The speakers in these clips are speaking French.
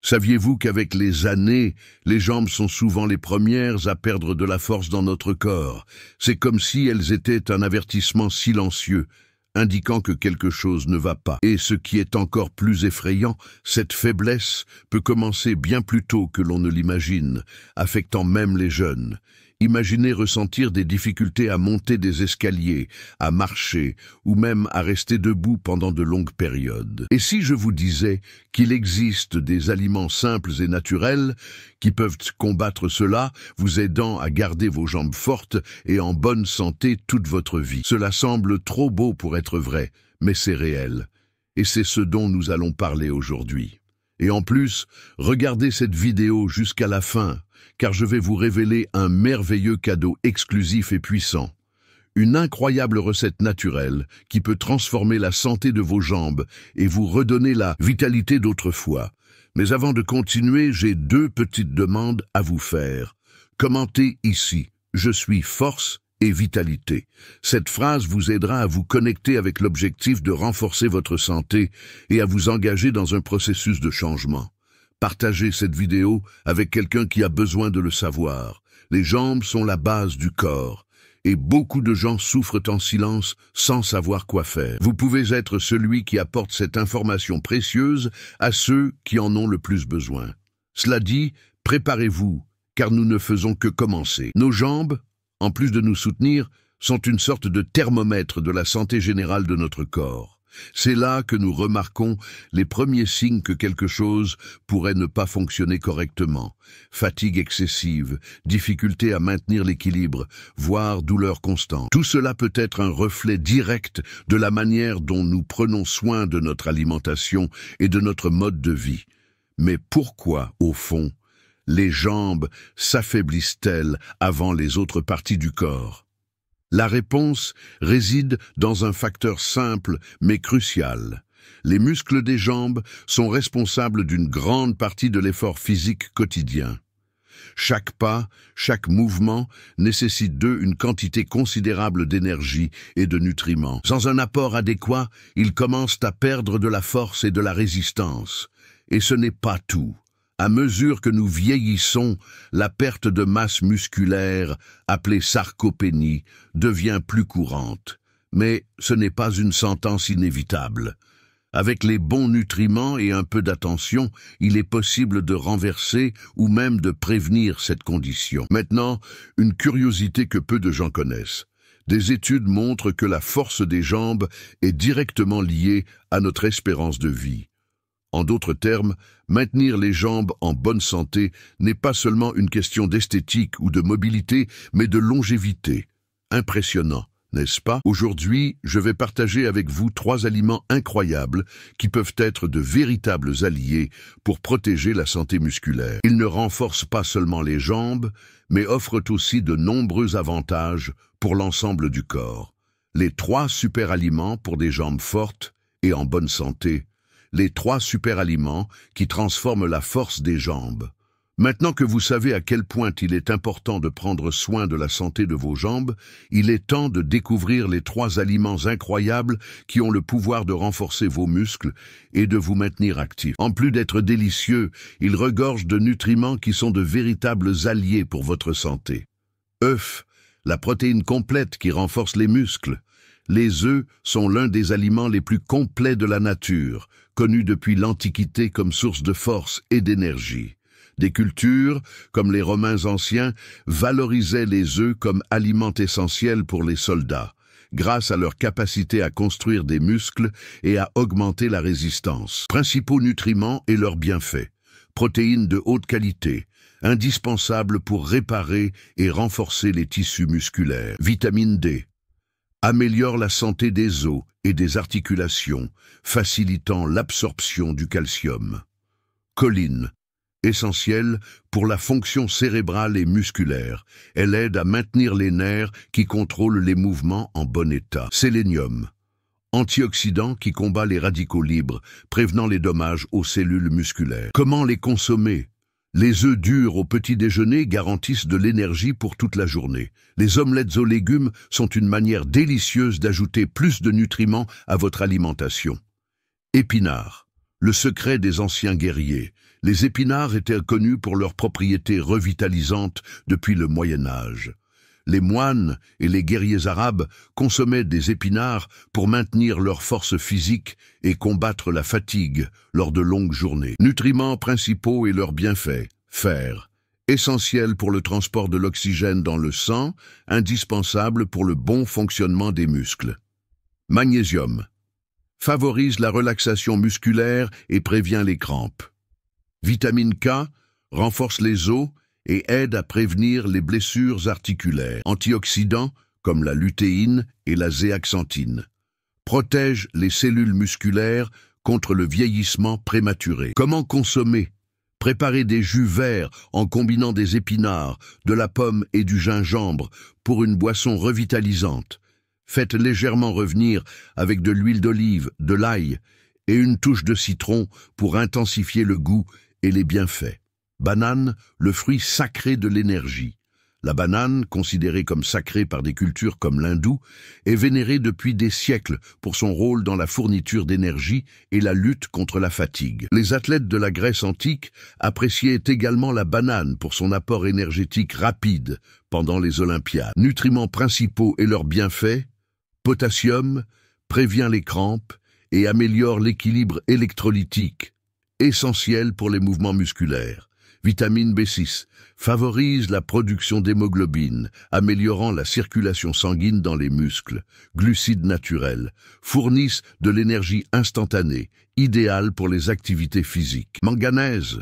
Saviez-vous qu'avec les années, les jambes sont souvent les premières à perdre de la force dans notre corps? C'est comme si elles étaient un avertissement silencieux, indiquant que quelque chose ne va pas. Et ce qui est encore plus effrayant, cette faiblesse peut commencer bien plus tôt que l'on ne l'imagine, affectant même les jeunes. Imaginez ressentir des difficultés à monter des escaliers, à marcher ou même à rester debout pendant de longues périodes. Et si je vous disais qu'il existe des aliments simples et naturels qui peuvent combattre cela, vous aidant à garder vos jambes fortes et en bonne santé toute votre vie? Cela semble trop beau pour être vrai, mais c'est réel. Et c'est ce dont nous allons parler aujourd'hui. Et en plus, regardez cette vidéo jusqu'à la fin, car je vais vous révéler un merveilleux cadeau exclusif et puissant. Une incroyable recette naturelle qui peut transformer la santé de vos jambes et vous redonner la vitalité d'autrefois. Mais avant de continuer, j'ai deux petites demandes à vous faire. Commentez ici « Je suis force et vitalité ». Cette phrase vous aidera à vous connecter avec l'objectif de renforcer votre santé et à vous engager dans un processus de changement. Partagez cette vidéo avec quelqu'un qui a besoin de le savoir. Les jambes sont la base du corps et beaucoup de gens souffrent en silence sans savoir quoi faire. Vous pouvez être celui qui apporte cette information précieuse à ceux qui en ont le plus besoin. Cela dit, préparez-vous, car nous ne faisons que commencer. Nos jambes, en plus de nous soutenir, sont une sorte de thermomètre de la santé générale de notre corps. C'est là que nous remarquons les premiers signes que quelque chose pourrait ne pas fonctionner correctement. Fatigue excessive, difficulté à maintenir l'équilibre, voire douleur constante. Tout cela peut être un reflet direct de la manière dont nous prenons soin de notre alimentation et de notre mode de vie. Mais pourquoi, au fond, les jambes s'affaiblissent-elles avant les autres parties du corps? La réponse réside dans un facteur simple mais crucial. Les muscles des jambes sont responsables d'une grande partie de l'effort physique quotidien. Chaque pas, chaque mouvement nécessite d'eux une quantité considérable d'énergie et de nutriments. Sans un apport adéquat, ils commencent à perdre de la force et de la résistance. Et ce n'est pas tout. À mesure que nous vieillissons, la perte de masse musculaire, appelée sarcopénie, devient plus courante. Mais ce n'est pas une sentence inévitable. Avec les bons nutriments et un peu d'attention, il est possible de renverser ou même de prévenir cette condition. Maintenant, une curiosité que peu de gens connaissent. Des études montrent que la force des jambes est directement liée à notre espérance de vie. En d'autres termes, maintenir les jambes en bonne santé n'est pas seulement une question d'esthétique ou de mobilité, mais de longévité. Impressionnant, n'est-ce pas? Aujourd'hui, je vais partager avec vous 3 aliments incroyables qui peuvent être de véritables alliés pour protéger la santé musculaire. Ils ne renforcent pas seulement les jambes, mais offrent aussi de nombreux avantages pour l'ensemble du corps. Les 3 super aliments pour des jambes fortes et en bonne santé. Les 3 super aliments qui transforment la force des jambes. Maintenant que vous savez à quel point il est important de prendre soin de la santé de vos jambes, il est temps de découvrir les 3 aliments incroyables qui ont le pouvoir de renforcer vos muscles et de vous maintenir actifs. En plus d'être délicieux, ils regorgent de nutriments qui sont de véritables alliés pour votre santé. œufs, la protéine complète qui renforce les muscles. Les œufs sont l'un des aliments les plus complets de la nature, connus depuis l'Antiquité comme source de force et d'énergie. Des cultures, comme les Romains anciens, valorisaient les œufs comme aliments essentiels pour les soldats, grâce à leur capacité à construire des muscles et à augmenter la résistance. Principaux nutriments et leurs bienfaits. Protéines de haute qualité, indispensables pour réparer et renforcer les tissus musculaires. Vitamine D. Améliore la santé des os et des articulations, facilitant l'absorption du calcium. Choline, essentielle pour la fonction cérébrale et musculaire. Elle aide à maintenir les nerfs qui contrôlent les mouvements en bon état. Sélénium, antioxydant qui combat les radicaux libres, prévenant les dommages aux cellules musculaires. Comment les consommer? Les œufs durs au petit déjeuner garantissent de l'énergie pour toute la journée. Les omelettes aux légumes sont une manière délicieuse d'ajouter plus de nutriments à votre alimentation. Épinards, le secret des anciens guerriers. Les épinards étaient connus pour leurs propriétés revitalisantes depuis le Moyen Âge. Les moines et les guerriers arabes consommaient des épinards pour maintenir leur force physique et combattre la fatigue lors de longues journées. Nutriments principaux et leurs bienfaits. Fer. Essentiel pour le transport de l'oxygène dans le sang, indispensable pour le bon fonctionnement des muscles. Magnésium. Favorise la relaxation musculaire et prévient les crampes. Vitamine K renforce les os et aide à prévenir les blessures articulaires. Antioxydants, comme la lutéine et la zéaxanthine, protègent les cellules musculaires contre le vieillissement prématuré. Comment consommer? Préparez des jus verts en combinant des épinards, de la pomme et du gingembre pour une boisson revitalisante. Faites légèrement revenir avec de l'huile d'olive, de l'ail et une touche de citron pour intensifier le goût et les bienfaits. Banane, le fruit sacré de l'énergie. La banane, considérée comme sacrée par des cultures comme l'hindou, est vénérée depuis des siècles pour son rôle dans la fourniture d'énergie et la lutte contre la fatigue. Les athlètes de la Grèce antique appréciaient également la banane pour son apport énergétique rapide pendant les Olympiades. Nutriments principaux et leurs bienfaits: potassium, prévient les crampes et améliore l'équilibre électrolytique, essentiel pour les mouvements musculaires. Vitamine B6 favorise la production d'hémoglobine, améliorant la circulation sanguine dans les muscles. Glucides naturels fournissent de l'énergie instantanée, idéale pour les activités physiques. Manganèse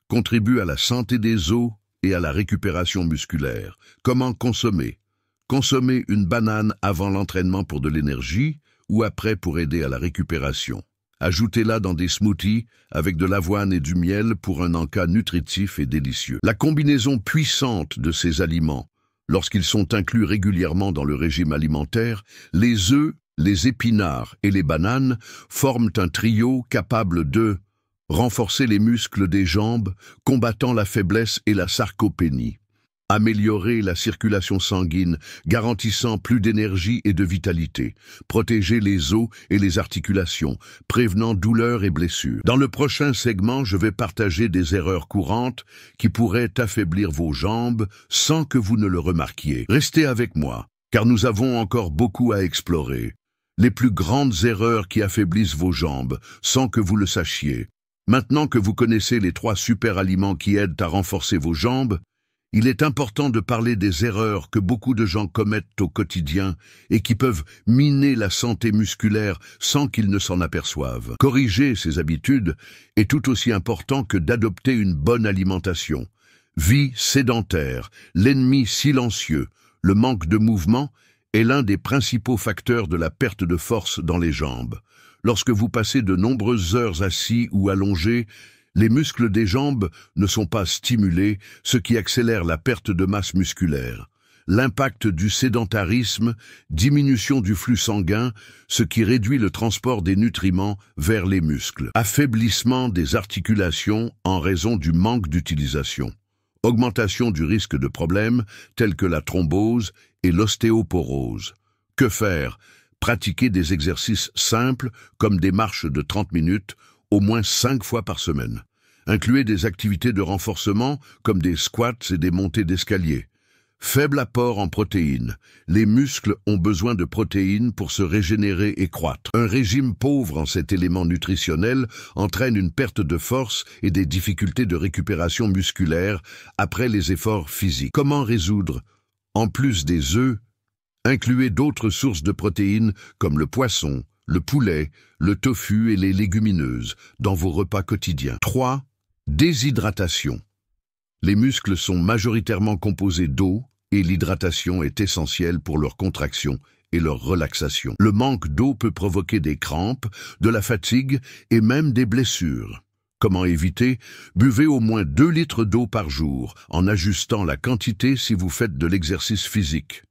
contribue à la santé des os et à la récupération musculaire. Comment consommer? Consommez une banane avant l'entraînement pour de l'énergie ou après pour aider à la récupération. Ajoutez-la dans des smoothies avec de l'avoine et du miel pour un encas nutritif et délicieux. La combinaison puissante de ces aliments, lorsqu'ils sont inclus régulièrement dans le régime alimentaire, les œufs, les épinards et les bananes forment un trio capable de renforcer les muscles des jambes, combattant la faiblesse et la sarcopénie. Améliorer la circulation sanguine, garantissant plus d'énergie et de vitalité. Protéger les os et les articulations, prévenant douleurs et blessures. Dans le prochain segment, je vais partager des erreurs courantes qui pourraient affaiblir vos jambes sans que vous ne le remarquiez. Restez avec moi, car nous avons encore beaucoup à explorer. Les plus grandes erreurs qui affaiblissent vos jambes, sans que vous le sachiez. Maintenant que vous connaissez les 3 super aliments qui aident à renforcer vos jambes, il est important de parler des erreurs que beaucoup de gens commettent au quotidien et qui peuvent miner la santé musculaire sans qu'ils ne s'en aperçoivent. Corriger ces habitudes est tout aussi important que d'adopter une bonne alimentation. Vie sédentaire, l'ennemi silencieux, le manque de mouvement est l'un des principaux facteurs de la perte de force dans les jambes. Lorsque vous passez de nombreuses heures assis ou allongés, les muscles des jambes ne sont pas stimulés, ce qui accélère la perte de masse musculaire. L'impact du sédentarisme, diminution du flux sanguin, ce qui réduit le transport des nutriments vers les muscles. Affaiblissement des articulations en raison du manque d'utilisation. Augmentation du risque de problèmes tels que la thrombose et l'ostéoporose. Que faire? Pratiquer des exercices simples comme des marches de 30 minutes, au moins 5 fois par semaine. Incluez des activités de renforcement comme des squats et des montées d'escalier. Faible apport en protéines. Les muscles ont besoin de protéines pour se régénérer et croître. Un régime pauvre en cet élément nutritionnel entraîne une perte de force et des difficultés de récupération musculaire après les efforts physiques. Comment résoudre? En plus des œufs, incluez d'autres sources de protéines comme le poisson, le poulet, le tofu et les légumineuses dans vos repas quotidiens. 3. Déshydratation. Les muscles sont majoritairement composés d'eau et l'hydratation est essentielle pour leur contraction et leur relaxation. Le manque d'eau peut provoquer des crampes, de la fatigue et même des blessures. Comment éviter? Buvez au moins 2 litres d'eau par jour, en ajustant la quantité si vous faites de l'exercice physique.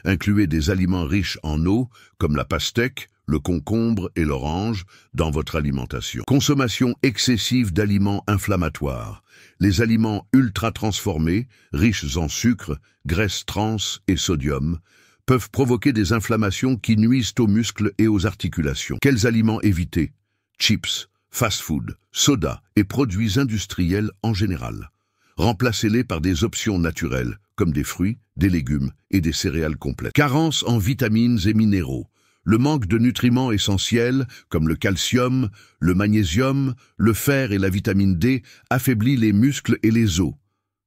Incluez des aliments riches en eau, comme la pastèque, le concombre et l'orange, dans votre alimentation. Consommation excessive d'aliments inflammatoires. Les aliments ultra-transformés, riches en sucre, graisses trans et sodium, peuvent provoquer des inflammations qui nuisent aux muscles et aux articulations. Quels aliments éviter? Chips, fast-food, soda et produits industriels en général. Remplacez-les par des options naturelles, comme des fruits, des légumes et des céréales complètes. Carence en vitamines et minéraux. Le manque de nutriments essentiels, comme le calcium, le magnésium, le fer et la vitamine D, affaiblit les muscles et les os.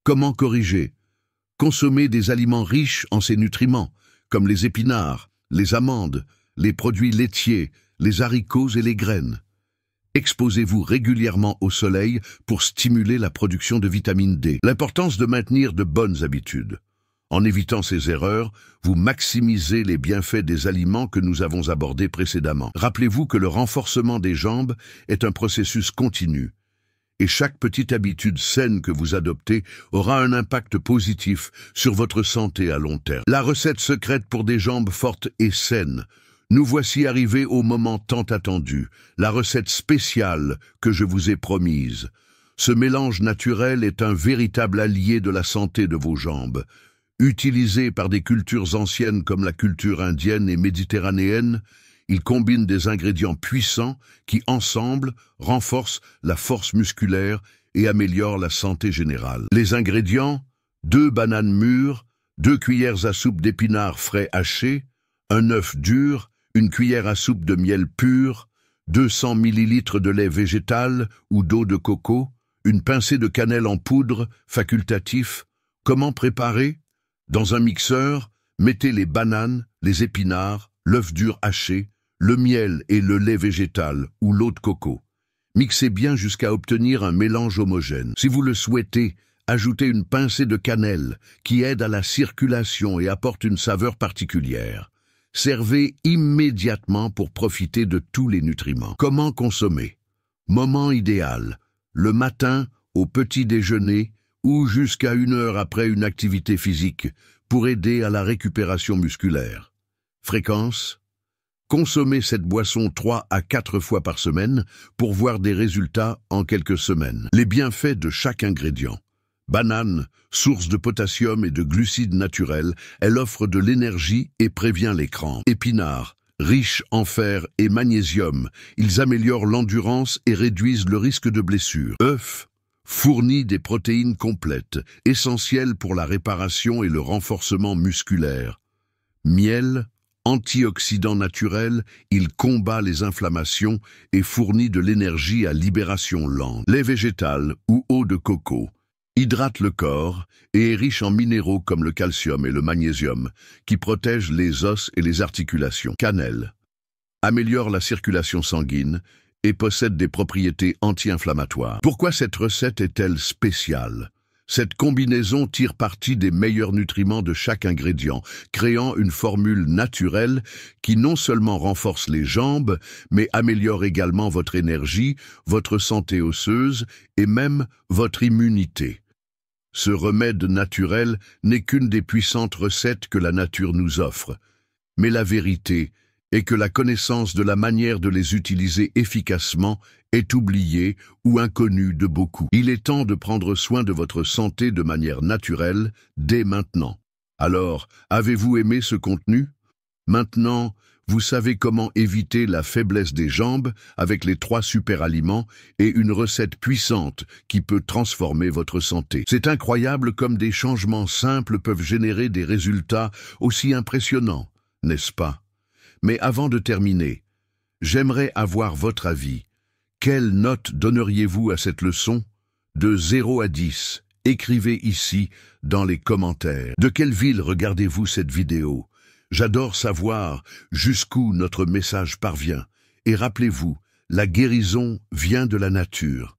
Comment corriger? Consommez des aliments riches en ces nutriments, comme les épinards, les amandes, les produits laitiers, les haricots et les graines. Exposez-vous régulièrement au soleil pour stimuler la production de vitamine D. L'importance de maintenir de bonnes habitudes. En évitant ces erreurs, vous maximisez les bienfaits des aliments que nous avons abordés précédemment. Rappelez-vous que le renforcement des jambes est un processus continu, et chaque petite habitude saine que vous adoptez aura un impact positif sur votre santé à long terme. La recette secrète pour des jambes fortes et saines. Nous voici arrivés au moment tant attendu, la recette spéciale que je vous ai promise. Ce mélange naturel est un véritable allié de la santé de vos jambes. Utilisé par des cultures anciennes comme la culture indienne et méditerranéenne, il combine des ingrédients puissants qui, ensemble, renforcent la force musculaire et améliorent la santé générale. Les ingrédients: 2 bananes mûres, 2 cuillères à soupe d'épinards frais hachés, un œuf dur, 1 cuillère à soupe de miel pur, 200 ml de lait végétal ou d'eau de coco, une pincée de cannelle en poudre, facultatif. Comment préparer? Dans un mixeur, mettez les bananes, les épinards, l'œuf dur haché, le miel et le lait végétal ou l'eau de coco. Mixez bien jusqu'à obtenir un mélange homogène. Si vous le souhaitez, ajoutez une pincée de cannelle qui aide à la circulation et apporte une saveur particulière. Servez immédiatement pour profiter de tous les nutriments. Comment consommer? Moment idéal: le matin, au petit déjeuner, ou jusqu'à 1 heure après une activité physique, pour aider à la récupération musculaire. Fréquence: consommez cette boisson 3 à 4 fois par semaine pour voir des résultats en quelques semaines. Les bienfaits de chaque ingrédient. Banane, source de potassium et de glucides naturels, elle offre de l'énergie et prévient les crampes. Épinards, riches en fer et magnésium, ils améliorent l'endurance et réduisent le risque de blessure. Œufs, fournit des protéines complètes, essentielles pour la réparation et le renforcement musculaire. Miel, antioxydant naturel, il combat les inflammations et fournit de l'énergie à libération lente. Lait végétal ou eau de coco hydrate le corps et est riche en minéraux comme le calcium et le magnésium, qui protègent les os et les articulations. Cannelle améliore la circulation sanguine et possède des propriétés anti-inflammatoires. Pourquoi cette recette est-elle spéciale? Cette combinaison tire parti des meilleurs nutriments de chaque ingrédient, créant une formule naturelle qui non seulement renforce les jambes, mais améliore également votre énergie, votre santé osseuse et même votre immunité. Ce remède naturel n'est qu'une des puissantes recettes que la nature nous offre. Mais la vérité est que la connaissance de la manière de les utiliser efficacement est oubliée ou inconnue de beaucoup. Il est temps de prendre soin de votre santé de manière naturelle dès maintenant. Alors, avez-vous aimé ce contenu? Maintenant, vous savez comment éviter la faiblesse des jambes avec les 3 super aliments et une recette puissante qui peut transformer votre santé. C'est incroyable comme des changements simples peuvent générer des résultats aussi impressionnants, n'est-ce pas? Mais avant de terminer, j'aimerais avoir votre avis. Quelle note donneriez-vous à cette leçon? De 0 à 10, écrivez ici dans les commentaires. De quelle ville regardez-vous cette vidéo? J'adore savoir jusqu'où notre message parvient. Et rappelez-vous, la guérison vient de la nature.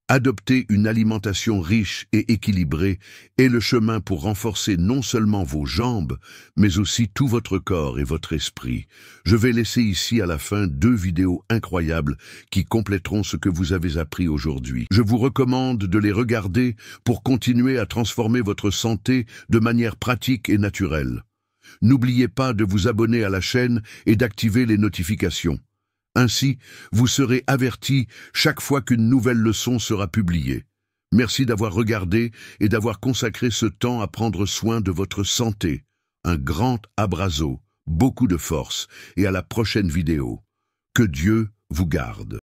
Adopter une alimentation riche et équilibrée est le chemin pour renforcer non seulement vos jambes, mais aussi tout votre corps et votre esprit. Je vais laisser ici à la fin 2 vidéos incroyables qui compléteront ce que vous avez appris aujourd'hui. Je vous recommande de les regarder pour continuer à transformer votre santé de manière pratique et naturelle. N'oubliez pas de vous abonner à la chaîne et d'activer les notifications. Ainsi, vous serez averti chaque fois qu'une nouvelle leçon sera publiée. Merci d'avoir regardé et d'avoir consacré ce temps à prendre soin de votre santé. Un grand abrazo, beaucoup de force et à la prochaine vidéo. Que Dieu vous garde.